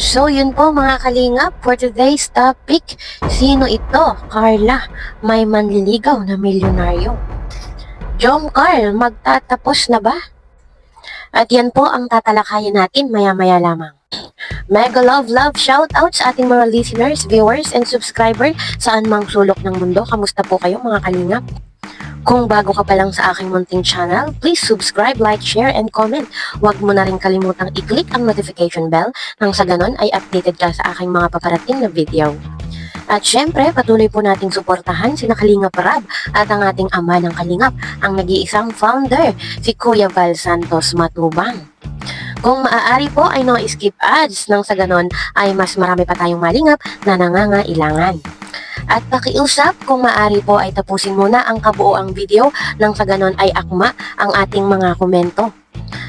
So yun po mga kalingap, for today's topic, sino ito? Carla, may manliligaw na milyonaryo. Jom Carl, magtatapos na ba? At yan po ang tatalakayin natin maya-maya lamang. Mega love shoutout sa ating mga listeners, viewers, and subscriber saan mang sulok ng mundo. Kamusta po kayo mga kalingap? Kung bago ka pa lang sa aking munting channel, please subscribe, like, share, and comment. Huwag mo na rin kalimutang i-click ang notification bell nang sa ganon ay updated ka sa aking mga paparating na video. At syempre, patuloy po nating suportahan si Kalingap Rab at ang ating ama ng Kalingap, ang nag-iisang founder, si Kuya Val Santos Matubang. Kung maaari po ay no skip ads nang sa ganon ay mas marami pa tayong malingap na nangangailangan. At pakiusap, kung maaari po ay tapusin muna ang kabuoang video nang sa ganon ay akma ang ating mga komento.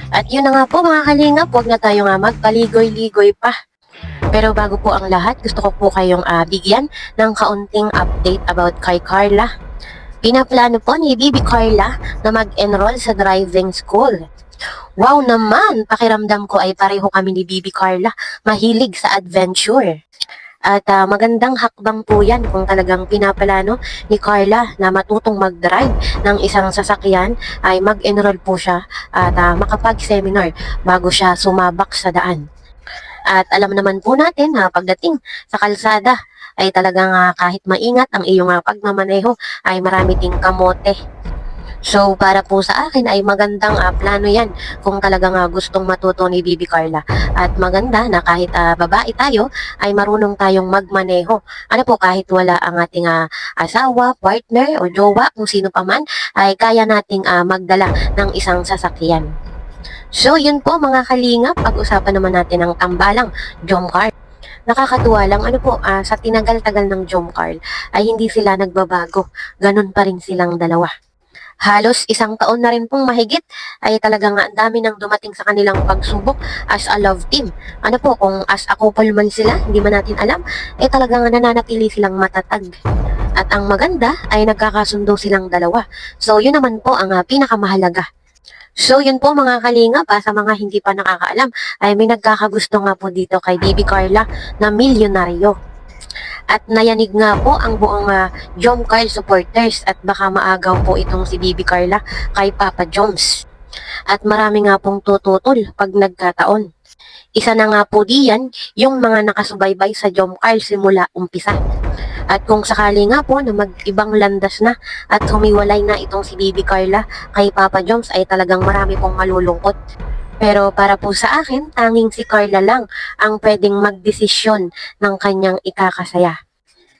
At yun na nga po mga kalingap, huwag na tayo nga magpaligoy-ligoy pa. Pero bago po ang lahat, gusto ko po kayong bigyan ng kaunting update about kay Carla. Pinaplano po ni Bibi Carla na mag-enroll sa driving school. Wow naman, pakiramdam ko ay pareho kami ni Bibi Carla, mahilig sa adventure. At magandang hakbang po yan kung talagang pinaplano ni Carla na matutong mag-drive ng isang sasakyan ay mag-enroll po siya at makapag-seminar bago siya sumabak sa daan. At alam naman po natin na pagdating sa kalsada ay talagang kahit maingat ang iyong pagmamaneho ay marami ding kamote. So para po sa akin ay magandang plano yan kung talagang gustong matuto ni Bibi Carla. At maganda na kahit babae tayo ay marunong tayong magmaneho. Ano po, kahit wala ang ating asawa, partner o jowa, kung sino pa man, ay kaya nating magdala ng isang sasakyan. So yun po mga kalingap, pag-usapan naman natin ang tambalang Jom Carl. Nakakatuwa lang, sa tinagal-tagal ng Jom Carl ay hindi sila nagbabago. Ganun pa rin silang dalawa. Halos isang taon na rin pong mahigit ay talagang ang dami nang dumating sa kanilang pagsubok as a love team. Kung as a couple man sila, hindi man natin alam, talagang nananatili silang matatag. At ang maganda ay nagkakasundo silang dalawa. So yun naman po ang pinakamahalaga. So yun po mga kalingap, sa mga hindi pa nakakaalam, ay may nagkakagusto nga po dito kay Bibi Carla na milyonaryo. At nayanig nga po ang buong Jom Carl supporters at baka maagaw po itong si Bibi Carla kay Papa Joms. At marami nga pong tututol pag nagkataon. Isa na nga po diyan yung mga nakasubaybay sa Jom Carl simula umpisa. At kung sakali nga po na mag-ibang landas na at humiwalay na itong si Bibi Carla kay Papa Joms ay talagang marami pong malulungkot. Pero para po sa akin, tanging si Carla lang ang pwedeng magdesisyon ng kanyang ikakasaya.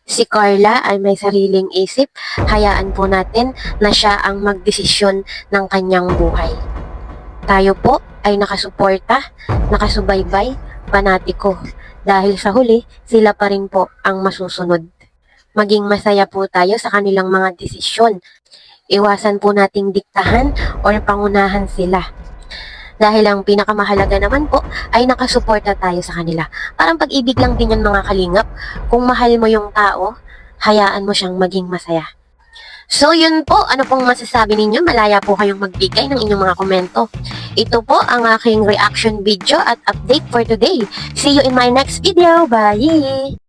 Si Carla ay may sariling isip, hayaan po natin na siya ang magdesisyon ng kanyang buhay. Tayo po ay nakasuporta, nakasubaybay, panatiko. Dahil sa huli, sila pa rin po ang masusunod. Maging masaya po tayo sa kanilang mga desisyon. Iwasan po nating diktahan o pangunahan sila. Dahil ang pinakamahalaga naman po ay nakasuporta tayo sa kanila. Parang pag-ibig lang din yan mga kalingap. Kung mahal mo yung tao, hayaan mo siyang maging masaya. So yun po, ano pong masasabi ninyo? Malaya po kayong magbigay ng inyong mga komento. Ito po ang aking reaction video at update for today. See you in my next video. Bye!